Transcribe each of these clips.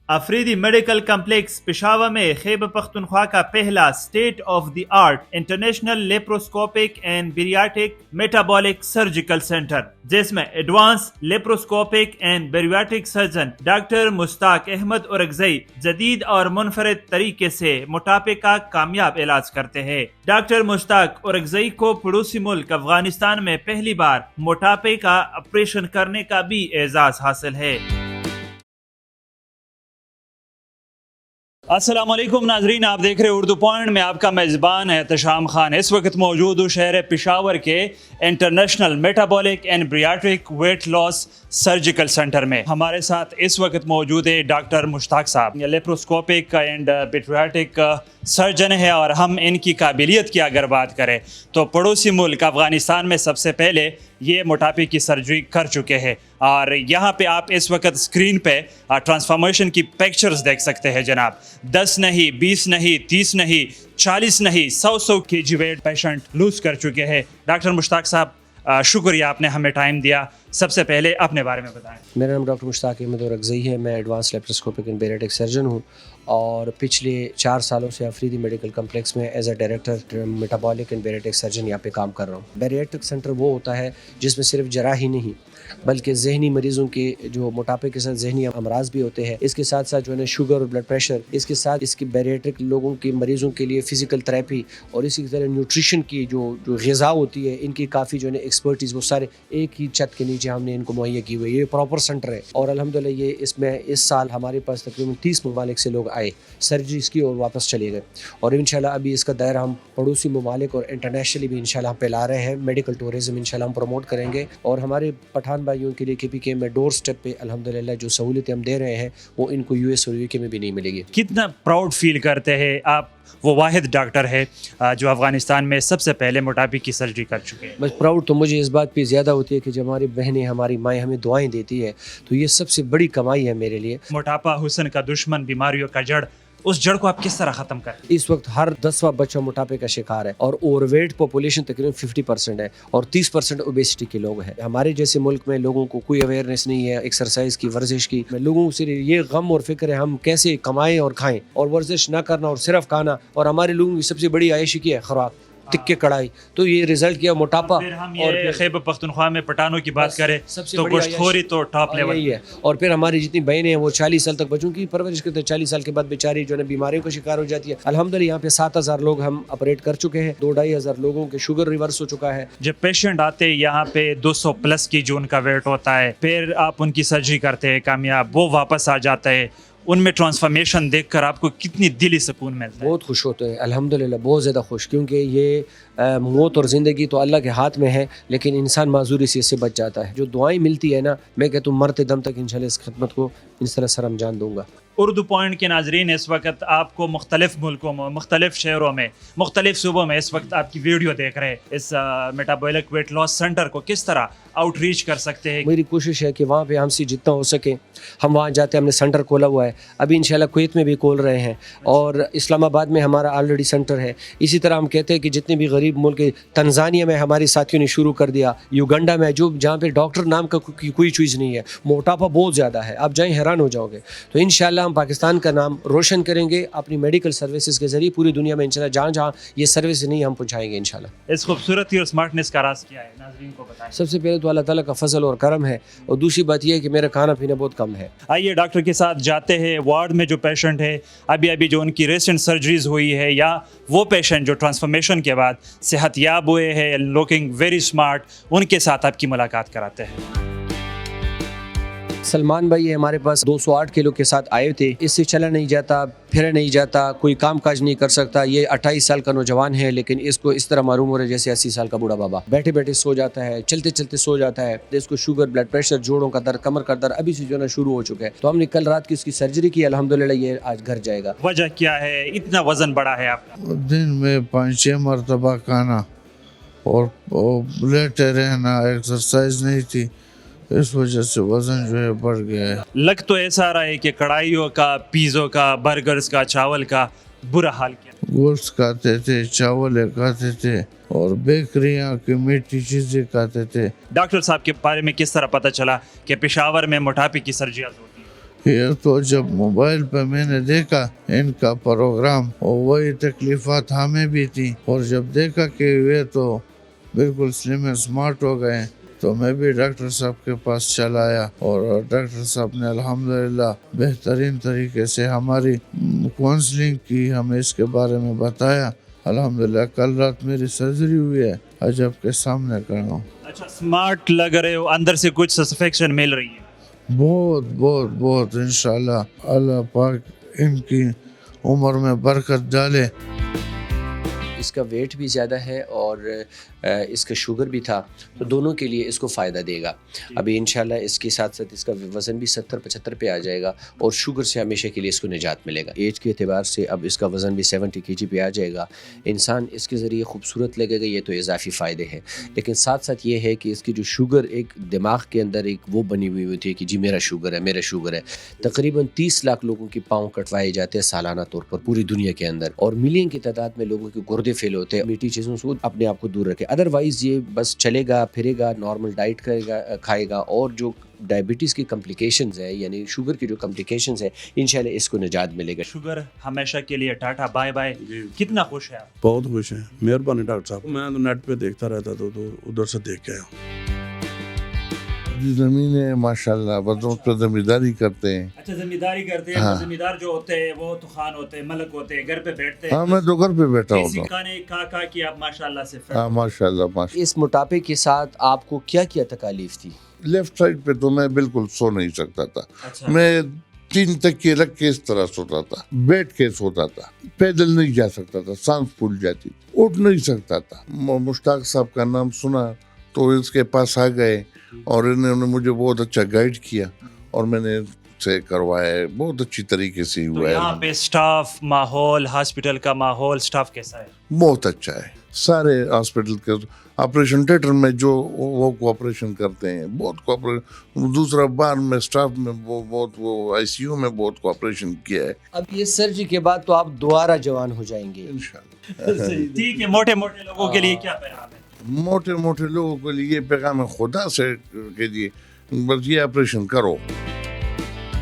Afridi medical complex Peshawar میں خیبر پختونخوا کا پہلا state of the art international laparoscopic and bariatric metabolic surgical centre, جس میں advance laparoscopic and bariatric surgeon doctor Mushtaq Ahmad Orakzai جدید اور منفرد طریقے سے موٹاپے کا کامیاب علاج کرتے ہیں۔ ڈاکٹر مشتاق اورکزئی کو پڑوسی ملک افغانستان میں پہلی بار موٹاپے کا آپریشن کرنے کا بھی اعزاز حاصل ہے۔ السلام علیکم ناظرین، آپ دیکھ رہے اردو پوائنٹ میں آپ کا میزبان ہے احتشام خان۔ اس وقت موجود ہوں شہر پشاور کے international metabolic and bariatric weight loss surgical centre میں۔ ہمارے ساتھ اس وقت موجود ہے ڈاکٹر مشتاق صاحب، لیپروسکوپک اینڈ بیریاٹرک سرجن ہے، اور ہم ان کی قابلیت کی اگر بات کریں تو پڑوسی ملک افغانستان میں سب سے پہلے یہ موٹاپے کی سرجری کر چکے ہیں، اور یہاں پہ آپ اس وقت اسکرین پہ ٹرانسفارمیشن کی پکچرز دیکھ سکتے ہیں جناب۔ 10 نہیں، 20 نہیں، 30 نہیں، 40 نہیں، 100 کے جی ویٹ پیشنٹ لوز کر چکے ہیں۔ ڈاکٹر مشتاق صاحب، شکریہ آپ نے ہمیں ٹائم دیا۔ سب سے پہلے اپنے بارے میں بتائیں۔ میرا نام ڈاکٹر مشتاق احمد اورکزئی ہے، میں advance laparoscopic and bariatric surgeon ہوں، اور پچھلے 4 سالوں سے افریدی میڈیکل کمپلیکس میں as a director metabolic and bariatric surgeon یہاں پہ کام کر رہا ہوں۔ بیریاٹک سینٹر وہ ہوتا ہے جس میں صرف جراحی نہیں بلکہ ذہنی مریضوں کے جو موٹاپے کے ساتھ ذہنی امراض بھی ہوتے ہیں، اس کے ساتھ ساتھ جو ہے شوگر اور بلڈ پریشر، اس کے ساتھ اس کی بیریاٹرک لوگوں کے مریضوں کے لیے فزیکل تھراپی اور اسی طرح نیوٹریشن کی جو غذا ہوتی ہے، ان کی کافی جو ہے ایکسپرٹیز وہ سارے ایک ہی چھت کے نیچے ہم نے ان کو مہیا کی ہوئی ہے۔ یہ پراپر سینٹر ہے، اور الحمدللہ یہ اس میں اس سال ہمارے پاس تقریباً 30 ممالک سے لوگ آئے سرجریز کی اور واپس چلے گئے، اور انشاءاللہ ابھی اس کا دائرہ ہم پڑوسی ممالک اور انٹرنیشنلی بھی انشاءاللہ ہم پھیلا رہے ہیں۔ میڈیکل ٹورزم انشاءاللہ ہم پروموٹ کریں گے، اور ہمارے پٹھان بھائیوں کے لیے KPK میں ڈور سٹیپ پہ الحمدللہ جو سہولتیں ہم دے رہے ہیں وہ ان کو US اور UK میں بھی نہیں ملے گی۔ کتنا پراؤڈ فیل کرتے ہیں آپ؟ وہ واحد ڈاکٹر ہے جو افغانستان میں سب سے پہلے موٹاپے کی سرجری کر چکے ہیں۔ بس پراؤڈ تو مجھے اس بات پہ زیادہ ہوتی ہے کہ جب ہماری بہنیں، ہماری مائیں ہمیں دعائیں دیتی ہے تو یہ سب سے بڑی کمائی ہے میرے لیے۔ موٹاپا حسن کا دشمن، بیماریوں کا جڑ، اس جڑ کو آپ کس طرح ختم کریں؟ اس وقت ہر 10واں بچہ موٹاپے کا شکار ہے، اور اوور ویٹ پاپولیشن تقریباً 50% ہے، اور 30% اوبیسٹی کے لوگ ہیں۔ ہمارے جیسے ملک میں لوگوں کو کوئی اویئرنیس نہیں ہے ایکسرسائز کی، ورزش کی۔ لوگوں سے یہ غم اور فکر ہے ہم کیسے کمائیں اور کھائیں، اور ورزش نہ کرنا اور صرف کھانا، اور ہمارے لوگوں کی سب سے بڑی عائشی کی ہے خوراک، تکے کڑائی، تو یہ رزلٹ کیا موٹاپا۔ پھر ہم یہ خیبر پختونخوا میں پٹھانوں کی بات کریں تو گوشت خوری تو ٹاپ لیول ہے، اور پھر ہماری جتنی بہنیں ہیں وہ 40 سال تک بچوں کی پرورش کرتے ہیں، 40 سال کے بعد بیچاری جو ہے بیماریوں کا شکار ہو جاتی ہے۔ الحمدللہ یہاں پہ 7000 لوگ ہم آپریٹ کر چکے ہیں، 2-2.5 لوگوں کے شوگر ریورس ہو چکا ہے۔ جب پیشنٹ آتے ہیں یہاں پہ 200 پلس کی جو ان کا ویٹ ہوتا ہے، پھر آپ ان کی سرجری کرتے ہیں کامیاب، وہ واپس آ جاتا ہے، ان میں ٹرانسفارمیشن دیکھ کر آپ کو کتنی دلی سکون ملتا ہے؟ بہت خوش ہوتے ہیں الحمدللہ، بہت زیادہ خوش، کیونکہ یہ موت اور زندگی تو اللہ کے ہاتھ میں ہے، لیکن انسان معذوری سے اس سے بچ جاتا ہے۔ جو دعائیں ملتی ہے نا، میں کہتا ہوں مرتے دم تک انشاءاللہ اس خدمت کو اس طرح سر انجام دوں گا۔ اردو پوائنٹ کے ناظرین، اس وقت آپ کو مختلف ملکوں میں، مختلف شہروں میں، مختلف صوبوں میں اس وقت آپ کی ویڈیو دیکھ رہے ہیں۔ اس میٹابولک ویٹ لاس سینٹر کو کس طرح آؤٹ ریچ کر سکتے ہیں؟ میری کوشش ہے کہ وہاں پہ ہم سے جتنا ہو سکے ہم وہاں جاتے ہیں۔ ہم نے سینٹر کھولا ہوا ہے، ابھی انشاءاللہ کویت میں بھی کھول رہے ہیں، اور اسلام آباد میں ہمارا آلریڈی سینٹر ہے۔ اسی طرح ہم کہتے ہیں کہ جتنے بھی غریب ملک، تنزانیہ میں ہمارے ساتھیوں نے شروع کر دیا، یوگنڈا میں جہاں پہ ڈاکٹر نام کا کوئی چیز نہیں ہے، موٹاپا بہت زیادہ ہے، آپ جائیں حیران ہو جاؤ گے۔ تو انشاءاللہ ہم پاکستان کا نام روشن کریں گے اپنی میڈیکل سروسز کے ذریعے، پوری دنیا میں انشاءاللہ جہاں جہاں یہ سروس نہیں ہم پہنچائیں گے انشاءاللہ۔ اس خوبصورتی اور اسمارٹنس کا راز کیا ہے ناظرین کو بتائیں۔ سب سے پہلے تو اللہ تعالیٰ کا فضل اور کرم ہے، اور دوسری بات یہ ہے کہ میرا کھانا پینا بہت کم ہے۔ آئیے ڈاکٹر کے ساتھ جاتے ہیں وارڈ میں۔ جو پیشنٹ ہے ابھی جو ان کی ریسنٹ سرجریز ہوئی ہے، یا وہ پیشنٹ جو ٹرانسفارمیشن کے بعد صحت یاب ہوئے ہیں، لوکنگ ویری اسمارٹ، ان کے ساتھ آپ کی ملاقات کراتے ہیں۔ سلمان بھائی ہمارے پاس 208 کلو کے ساتھ آئے تھے، اس سے چلا نہیں جاتا، پھر نہیں جاتا، کوئی کام کاج نہیں کر سکتا۔ یہ 28 سال کا نوجوان ہے، لیکن اس کو اس طرح معلوم ہو رہا ہے جیسے 80 سال کا بوڑھا بابا، بیٹھے بیٹھے سو جاتا ہے، چلتے چلتے سو جاتا ہے۔ اس کو شوگر، بلڈ پریشر، جوڑوں کا درد، کمر کا درد ابھی سے جو ہے شروع ہو چکا ہے۔ تو ہم نے کل رات کی اس کی سرجری کی، الحمدللہ یہ آج گھر جائے گا۔ وجہ کیا ہے اتنا وزن بڑا ہے آپ کا؟ دن میں 5-6 مرتبہ کھانا اور لیٹے رہنا، ایکسرسائز نہیں تھی، اس وجہ سے وزن جو ہے بڑھ گیا ہے۔ لگ تو ایسا رہا ہے کہ کڑھائیوں کا، پیزوں کا، برگرز کا، چاول کا برا حال کیا؟ گوشت کھاتے تھے، چاول کھاتے تھے، اور بیکریاں کی میٹھی چیزیں کھاتے تھے۔ ڈاکٹر صاحب کے بارے میں کس طرح پتہ چلا کہ پشاور میں موٹاپے کی سرجریاں ہوتی ہیں؟ یہ تو جب موبائل پہ میں نے دیکھا ان کا پروگرام اور وہی تکلیفات ہمیں بھی تھیں، اور جب دیکھا کہ یہ تو بالکل سلم اسمارٹ ہو گئے تو میں بھی ڈاکٹر صاحب کے پاس چلا آیا، اور ڈاکٹر صاحب نے الحمدللہ بہترین طریقے سے ہماری کاؤنسلنگ کی، ہمیں اس کے بارے میں بتایا۔ الحمدللہ کل رات میری سرجری ہوئی ہے، عجب کے سامنے کھڑا ہوں۔ اچھا اسمارٹ لگ رہے ہو، اندر سے کچھ سیٹسفیکشن مل رہی ہے؟ بہت بہت بہت انشاءاللہ اللہ پاک ان کی عمر میں برکت ڈالے۔ اس کا ویٹ بھی زیادہ ہے اور اس کا شوگر بھی تھا، تو دونوں کے لیے اس کو فائدہ دے گا۔ ابھی انشاءاللہ اس کے ساتھ ساتھ اس کا وزن بھی 70-75 پہ آ جائے گا، اور شوگر سے ہمیشہ کے لیے اس کو نجات ملے گا۔ ایج کے اعتبار سے اب اس کا وزن بھی 70 kg پہ آ جائے گا۔ انسان اس کے ذریعے خوبصورت لگے گا، یہ تو اضافی فائدے ہیں، لیکن ساتھ ساتھ یہ ہے کہ اس کی جو شوگر ایک دماغ کے اندر ایک وہ بنی ہوئی ہوتی ہے کہ جی میرا شوگر ہے، میرا شوگر ہے۔ تقریباً 30 لاکھ لوگوں کے پاؤں کٹوائے جاتے ہیں سالانہ طور پر پوری دنیا کے اندر، اور ملین کی تعداد میں لوگوں کے گردے فیل ہوتے ہیں۔ میٹھی چیزوں سے اپنے آپ کو دور رکھے، ادروائز یہ بس چلے گا پھرے گا، نارمل ڈائٹ کرے گا، کھائے گا، اور جو ڈائبٹیز کی کمپلیکیشنز ہے یعنی شوگر کی جو کمپلیکیشنز ہے انشاءاللہ اس کو نجات ملے گا۔ شوگر ہمیشہ کے لیے ٹاٹا بائے بائے۔ کتنا خوش ہے آپ؟ بہت خوش ہیں، مہربانی ڈاکٹر صاحب۔ میں تو نیٹ پہ دیکھتا رہتا تو ادھر سے دیکھ کے آیا۔ زمینیں ماشاءاللہ بس اس پہ ذمہ داری کرتے ہیں۔ اچھا ذمہ داری کرتے ہیں، ذمہ دار جو ہوتے ہیں وہ طوفان ہوتے ہیں، ملک ہوتے ہیں، گھر پہ بیٹھتے ہیں۔ ہاں میں تو گھر پہ بیٹھا کسی ہوں۔ کھانے کھا کے آپ ماشاءاللہ سے ہاں ماشاءاللہ ماشاءاللہ۔ اس موٹاپے کے ساتھ آپ کو کیا کیا تکالیف تھی؟ لیفٹ سائڈ پہ تو میں بالکل سو نہیں سکتا تھا، اچھا میں 3 تکیے رکھ کے اس طرح سوتا تھا، بیٹھ کے سوتا تھا، پیدل نہیں جا سکتا تھا، سانس پھول جاتی، اٹھ نہیں سکتا تھا۔ مشتاق صاحب کا نام سنا تو اس کے پاس آ گئے، اور انہوں نے مجھے بہت اچھا گائیڈ کیا، اور میں نے سے کروایا ہے، بہت اچھی طریقے سے تو ہوا ہے۔ یہاں پہ سٹاف، ماحول، ہاسپٹل کا ماحول، سٹاف کیسا ہے؟ بہت اچھا ہے، سارے ہاسپٹل کے آپریشن تھیٹر میں جو وہ کوآپریشن کرتے ہیں، بہت کوآپریشن۔ دوسرا بار میں سٹاف میں وہ آئی سی یو میں بہت کوآپریشن کیا ہے۔ اب یہ سرجری کے بعد تو آپ دوبارہ جوان ہو جائیں گے انشاءاللہ ٹھیک ہے، موٹے موٹے لوگوں کے لیے کیا پیغام ہے؟ موٹے موٹے لوگوں کے لیے یہ پیغام ہے خدا سے کے لیے بس یہ آپریشن کرو۔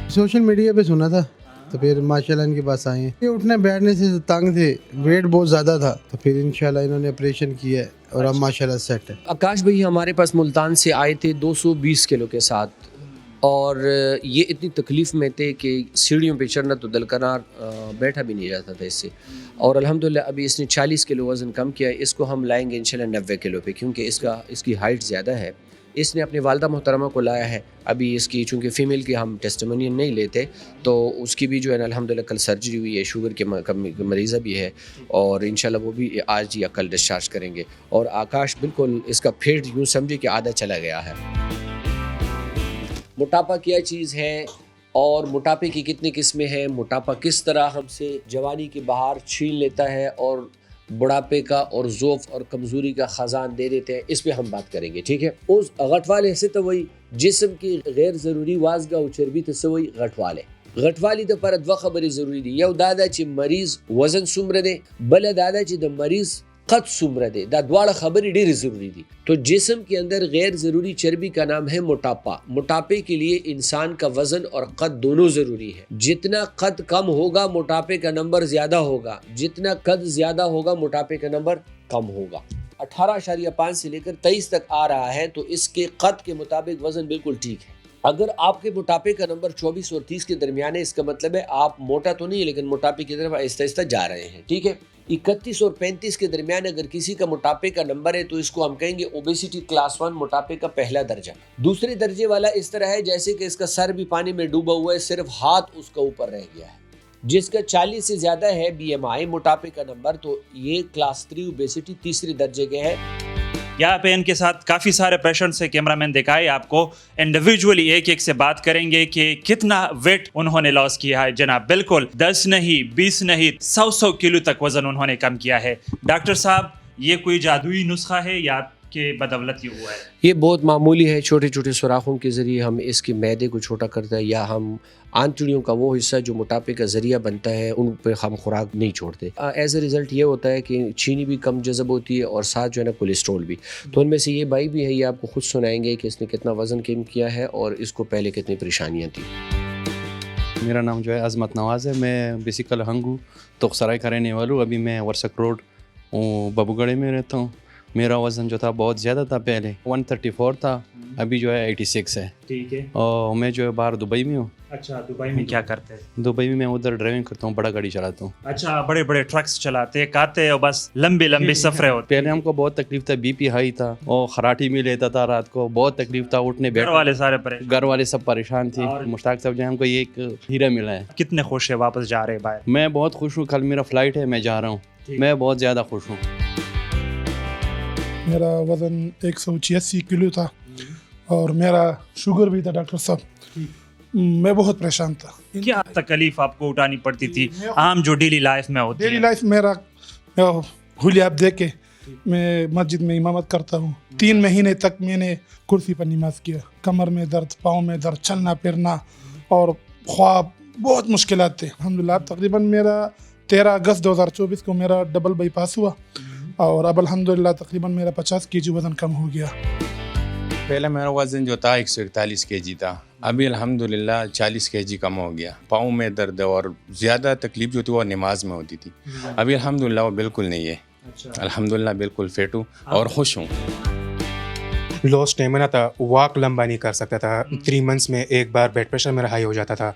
سوشل میڈیا پہ سنا تھا تو پھر ماشاءاللہ ان کے پاس آئے ہیں۔ یہ اٹھنے بیٹھنے سے تنگ تھے، ویٹ بہت زیادہ تھا، تو پھر انشاءاللہ انہوں نے آپریشن کیا ہے اور اب ماشاءاللہ سیٹ ہے۔ آکاش بھائی ہمارے پاس ملتان سے آئے تھے 220 کلو کے ساتھ، اور یہ اتنی تکلیف میں تھے کہ سیڑھیوں پہ چڑھنا تو دلکنار بیٹھا بھی نہیں جاتا تھا اس سے، اور الحمدللہ ابھی اس نے 40 کلو وزن کم کیا ہے۔ اس کو ہم لائیں گے انشاءاللہ 90 کلو پہ، کیونکہ اس کی ہائٹ زیادہ ہے۔ اس نے اپنی والدہ محترمہ کو لایا ہے، ابھی اس کی چونکہ فیمیل کی ہم ٹیسٹیمونین نہیں لیتے، تو اس کی بھی جو ہے نا الحمدللہ کل سرجری ہوئی ہے، شوگر کے مریضہ بھی ہے، اور انشاءاللہ وہ بھی آج یا کل ڈسچارج کریں گے۔ اور آکاش بالکل اس کا پھیٹ یوں سمجھے کہ آدھا چلا گیا ہے۔ موٹاپا کیا چیز ہے اور موٹاپے کی کتنی قسمیں ہیں، موٹاپا کس طرح ہم سے جوانی کی بہار چھین لیتا ہے اور بڑھاپے کا اور ضعف اور کمزوری کا خزان دے دیتے ہیں، اس پہ ہم بات کریں گے، ٹھیک ہے۔ اس غٹ والے سے تو وہی جسم کی غیر ضروری وازگا و چربی تو سوئی غٹ والے غټوالی د پر دوه خبرې ضروری دي، یو دا ده چې مریض وزن څومره دی، بل دا ده چې د مریض قد څومره دی، دا دواړه خبرې ډېرې ضروری دي۔ تو جسم کے اندر غیر ضروری چربی کا نام ہے موٹاپا۔ موٹاپے کے لیے انسان کا وزن اور قد دونوں ضروری ہے۔ جتنا قد کم ہوگا موٹاپے کا نمبر زیادہ ہوگا، جتنا قد زیادہ ہوگا موٹاپے کا نمبر کم ہوگا۔ 18.5 سے لے کر 23 تک آ رہا ہے تو اس کے قد کے مطابق وزن بالکل ٹھیک ہے۔ اگر آپ کے موٹاپے کا نمبر 24 اور 30 کے درمیان ہے، اس کا مطلب ہے آپ موٹا تو نہیں لیکن موٹاپے کی طرف آہستہ آہستہ جا رہے ہیں، ٹھیک ہے۔ 31 اور 35 کے درمیان اگر کسی کا موٹاپے کا نمبر ہے تو اس کو ہم کہیں گے اوبیسٹی کلاس 1، موٹاپے کا پہلا درجہ۔ دوسرے درجے والا اس طرح ہے جیسے کہ اس کا سر بھی پانی میں ڈوبا ہوا ہے، صرف ہاتھ اس کا اوپر رہ گیا ہے۔ جس کا 40 سے زیادہ ہے بی ایم آئی موٹاپے کا نمبر، تو یہ کلاس 3 اوبیسٹی تیسرے درجے کے ہے۔ یہاں پہ ان کے ساتھ کافی سارے پیشنٹ سے کیمرہ مین دکھائے آپ کو، انڈیویجولی ایک ایک سے بات کریں گے کہ کتنا ویٹ انہوں نے لاس کیا ہے۔ جناب بالکل 10 نہیں 20 نہیں 100 کلو تک وزن انہوں نے کم کیا ہے۔ ڈاکٹر صاحب یہ کوئی جادوئی نسخہ ہے یا آپ کے بدولت یہ ہوا ہے؟ یہ بہت معمولی ہے، چھوٹے چھوٹے سوراخوں کے ذریعے ہم اس کے معدے کو چھوٹا کرتا ہے، یا ہم آنتڑیوں کا وہ حصہ جو موٹاپے کا ذریعہ بنتا ہے ان پہ ہم خوراک نہیں چھوڑتے۔ ایز اے رزلٹ یہ ہوتا ہے کہ چینی بھی کم جذب ہوتی ہے اور ساتھ جو ہے نا کولیسٹرول بھی۔ تو ان میں سے یہ بھائی بھی ہے، یہ آپ کو خود سنائیں گے کہ اس نے کتنا وزن کم کیا ہے اور اس کو پہلے کتنی پریشانیاں تھیں۔ میرا نام جو ہے عظمت نواز ہے. میں بیسیکل ہنگ ہوں, توق سرائے کا رہنے والا ہوں. ابھی میں ورسک روڈ بابو گڑھے میں رہتا ہوں. میرا وزن جو تھا بہت زیادہ تھا, پہلے 134 تھا, ابھی جو ہے 86 ہے. ٹھیک ہے. اور میں جو ہے باہر دبئی میں ہوں. اچھا, دبئی میں کیا کرتے ہیں؟ دبئی میں ادھر ڈرائیونگ کرتا ہوں, بڑا گاڑی چلاتا ہوں. اچھا, بڑے بڑے ٹرکس چلاتے کاتے اور بس لمبی لمبی سفریں ہوتی. پہلے ہم کو بہت تکلیف تھا, بی پی ہائی تھا, اور خراٹی میں لیتا تھا رات کو, بہت تکلیف تھا اٹھنے گھر بیٹھنے. والے سارے پریشان, گھر والے سب پریشان تھے. مشتاق صاحب جو ہے ہم کو یہ ایک ہیرا ملا ہے. کتنے خوش ہے واپس جا رہے باہر؟ میں بہت خوش ہوں, کل میرا فلائٹ ہے, میں جا رہا ہوں, میں بہت زیادہ خوش ہوں. میرا وزن 186 کلو تھا اور میرا شوگر بھی تھا. ڈاکٹر صاحب میں بہت پریشان تھا. کیا تکلیف آپ کو اٹھانی پڑتی تھی عام جو ڈیلی لائف میں ہوتی ہے؟ ڈیلی لائف میرا حلیاب دیکھ کے میں مسجد میں امامت کرتا ہوں. 3 مہینے تک میں نے کرسی پر نماز کیا. کمر میں درد, پاؤں میں درد, چلنا پھرنا اور خواب, بہت مشکلات تھے. الحمدللہ تقریباً میرا 13 اگست 2024 کو میرا ڈبل بائی پاس ہوا اور اب الحمدللہ تقریباً میرا 50 kg وزن کم ہو گیا. پہلے میرا وزن جو تھا 141 kg تھا, ابھی الحمدللہ 40 kg کم ہو گیا. پاؤں میں درد اور زیادہ تکلیف جو تھی وہ نماز میں ہوتی تھی, ابھی الحمدللہ وہ بالکل نہیں ہے. الحمدللہ بالکل فٹ ہوں اور خوش ہوں. لو اسٹیمنا تھا, واک لمبا نہیں کر سکتا تھا. 3 months میں ایک بار بلڈ پریشر میرا ہائی ہو جاتا تھا.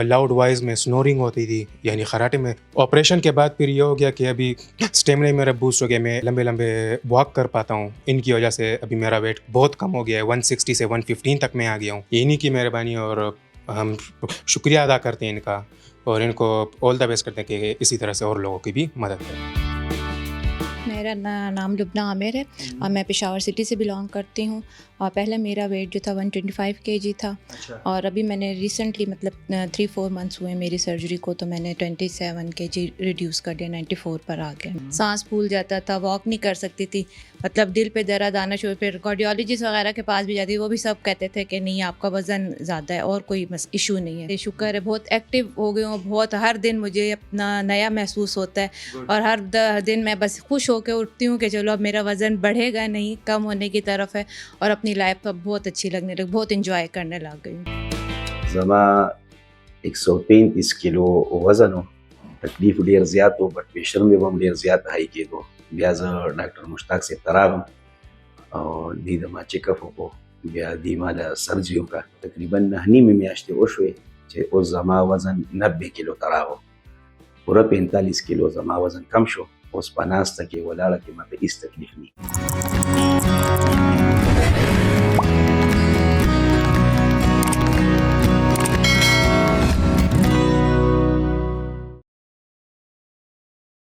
لاؤڈ وائز میں سنورنگ ہوتی تھی, یعنی خراٹے میں. آپریشن کے بعد پھر یہ ہو گیا کہ ابھی اسٹیمنا میرا بوسٹ ہو گیا, میں لمبے لمبے واک کر پاتا ہوں. ان کی وجہ سے ابھی میرا ویٹ بہت کم ہو گیا ہے, 160 سے 115 تک میں آ گیا ہوں. انہی کی مہربانی, اور ہم شکریہ ادا کرتے ہیں ان کا, اور ان کو آل دا بیسٹ کرتے ہیں کہ اسی طرح سے اور لوگوں کی بھی مدد کریں. میرا نام لبنہ عامر ہے اور میں پشاور سٹی سے بلانگ کرتی ہوں. اور پہلے میرا ویٹ جو تھا 125 kg تھا, اور ابھی میں نے ریسنٹلی مطلب 3-4 months ہوئے میری سرجری کو, تو میں نے 27 kg ریڈیوس کر دیا, 94 پر آ گیا. سانس پھول جاتا تھا, واک نہیں کر سکتی تھی, مطلب دل پہ درد آنا شروع. پھر کارڈیالوجسٹ وغیرہ کے پاس بھی جاتی, وہ بھی سب کہتے تھے کہ نہیں آپ کا وزن زیادہ ہے اور کوئی ایشو نہیں ہے. شکر ہے, بہت ایکٹیو ہو گئی ہوں, بہت ہر دن مجھے اپنا نیا محسوس ہوتا ہے, اور ہر دن میں بس خوش ہو کے اٹھتی ہوں کہ چلو اب میرا وزن بڑھے گا نہیں, کم ہونے کی طرف ہے, اور اپنی لائف اب بہت اچھی لگنے لگ, بہت انجوائے کرنے لگ گئی ہوں. زما 135 کیلو وزن و تکلیف ډیر زیات و, بلډ پریشر مې هم ډیر زیات هاي کېدو. بیا زه ډاکټر مشتاق صاحب ته راغلم او دوی د ما چیک اپ وکړو, بیا دوی ما د سرجري وکړه. تقریبا 9 میاشتې وشوې چې اوس زما وزن 90 کیلو ته راغو. پوره 45 کیلو زما وزن کم شو. اوس په ناسته کې ولاړه کې ماته هېڅ تکلیف نه.